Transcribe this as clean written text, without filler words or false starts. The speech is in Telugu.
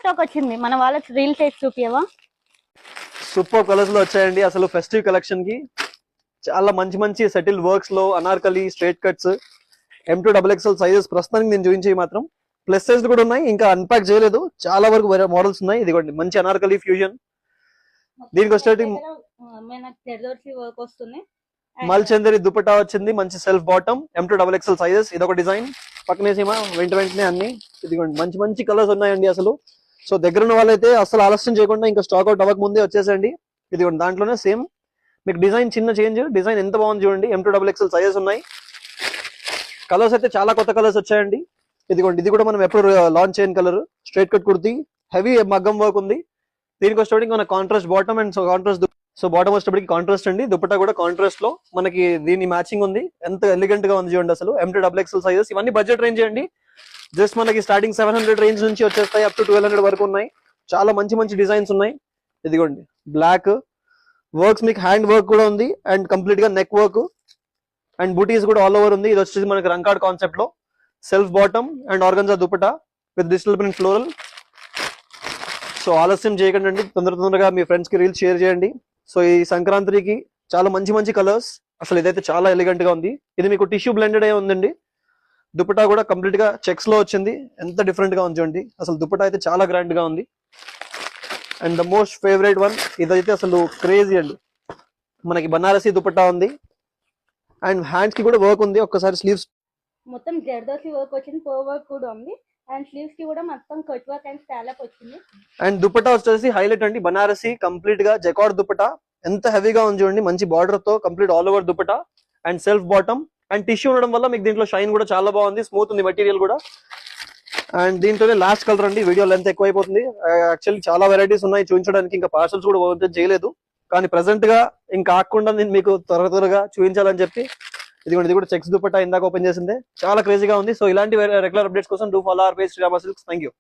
స్టాక్ వచ్చింది, మన వాళ్ళకి రీల్ చేసి చూపియవా? సూపర్ కలర్స్ లో వచ్చాయండి. అసలు ఫెస్టివ్ కలెక్షన్ కి చాలా మంచి మంచి సెటిల్ వర్క్స్ లో Anarkali straight cuts M2XXL sizes ప్రస్తుతానికి నేను చూపించేవి మాత్రం. ప్లస్ సైజ్ కూడా ఉన్నాయి, ఇంకా అన్పాక్ చేయలేదు. చాలా వరకు వేరే మోడల్స్ ఉన్నాయి. ఇదిగోండి మంచి అనార్కలి ఫ్యూజన్. దీనికి వచ్చేటి వర్క్ వస్తుంది. మల్చందరి దుపట్టా వచ్చింది, మంచి సెల్ఫ్ బాటమ్ M2XXL సైజెస్. ఇదొక డిజైన్. పక్కనేసేమా వెంటనే అన్ని ఇదిగోండి మంచి మంచి కలర్స్ ఉన్నాయండి అసలు. సో దగ్గర ఉన్న వాళ్ళైతే అసలు ఆలస్యం చేయకుండా ఇంకా స్టాక్ అవుట్ అవ్వక ముందే వచ్చేసండి. ఇదిగోండి దాంట్లోనే సేమ్ మీకు డిజైన్ చిన్న చేంజ్, డిజైన్ ఎంత బాగుంది చూడండి. M2XXL సైజెస్ ఉన్నాయి. కలర్స్ అయితే చాలా కొత్త కలర్స్ వచ్చాయండి. ఇదిగోండి ఇది కూడా మనం ఎప్పుడు లాంచ్ చేయని colour, straight cut kurti, heavy మగ్గం వర్క్ ఉంది. దీనికి వచ్చేటికి మన contrast bottom and contrast. So bottom వచ్చేటప్పటికి కాంట్రాస్ట్ అండి, దుపట్టా కూడా కాంట్రాస్ట్ లో మనకి దీని మ్యాచింగ్ ఉంది. ఎంత ఎలిగెంట్ గా ఉంది చూడండి అసలు. M2XXL సైజెస్ ఇవన్నీ బడ్జెట్ రేంజ్ అండి. జస్ట్ మనకి స్టార్టింగ్ 700 రేంజ్ నుంచి వచ్చేస్తాయి, అప్ టు 1200 వరకు ఉన్నాయి. చాలా మంచి మంచి డిజైన్స్ ఉన్నాయి. ఇదిగోండి బ్లాక్ వర్క్స్, మీకు హ్యాండ్ వర్క్ కూడా ఉంది అండ్ కంప్లీట్ గా నెక్ వర్క్ అండ్ బూటీస్ కూడా ఆల్ ఓవర్ ఉంది. ఇది వచ్చేసి మనకి రంకాడ్ కాన్సెప్ట్ లో self bottom and organza dupatta with digital print floral. So ఆలస్యం చేయకండి అండి, తొందరగా మీ ఫ్రెండ్స్ కి రీల్స్ షేర్ చేయండి. సో ఈ సంక్రాంతికి చాలా మంచి మంచి కలర్స్. అసలు ఇదైతే చాలా ఎలిగెంట్ గా ఉంది. ఇది మీకు టిష్యూ బ్లెండెడ్ అయి ఉందండి. దుపట్టా కూడా కంప్లీట్ గా చెక్స్ లో వచ్చింది. ఎంత డిఫరెంట్ గా ఉంది చూడండి అసలు. దుపట్టా అయితే చాలా గ్రాండ్ గా ఉంది. And the most favourite one ఇదైతే అసలు క్రేజీ అండి. మనకి బనారసి దుపట్టా ఉంది అండ్ హ్యాండ్స్ కి కూడా వర్క్ ఉంది. ఒక్కసారి స్లీవ్స్ మొత్తం జర్దోసి వర్క్ వచ్చింది, పో వర్క్ కూడా ఉంది. అండ్ స్లీవ్స్ కి కూడా మొత్తం కట్ వర్క్ అండ్ స్టాలప్ వచ్చింది. అండ్ దుపట్టా వచ్చేసి హైలైట్ అండి, బనారసి కంప్లీట్ గా జకార్డ్ దుపట్టా. ఎంత హెవీగా ఉంది చూడండి, మంచి బార్డర్ తో complete all over dupatta and self bottom and tissue ఉండడం వల్ల మీకు దీంట్లో షైన్ కూడా చాలా బాగుంది, స్మూత్ ఉంది మెటీరియల్ కూడా. అండ్ దీంట్లోనే లాస్ట్ కలర్ అండి. వీడియో లెంత్ ఎక్కువైపోతుంది. యాక్చువల్లీ చాలా వెరైటీస్ ఉన్నాయి చూపించడానికి, ఇంకా పార్సల్స్ కూడా ఓపెన్ చేయలేదు. కానీ ప్రెసెంట్ గా ఇంకా ఆకుండా నేను మీకు త్వరగా చూపించాలని చెప్పి ఇదిగోండి ఇది కూడా చెక్స్ దుపట్టా ఇందాక ఓపెన్ చేసిందే. చాలా క్రేజీగా ఉంది. సో ఇలాంటి రెగ్యులర్ అప్డేట్స్ కోసం do follow our page Srirama silks. Thank you.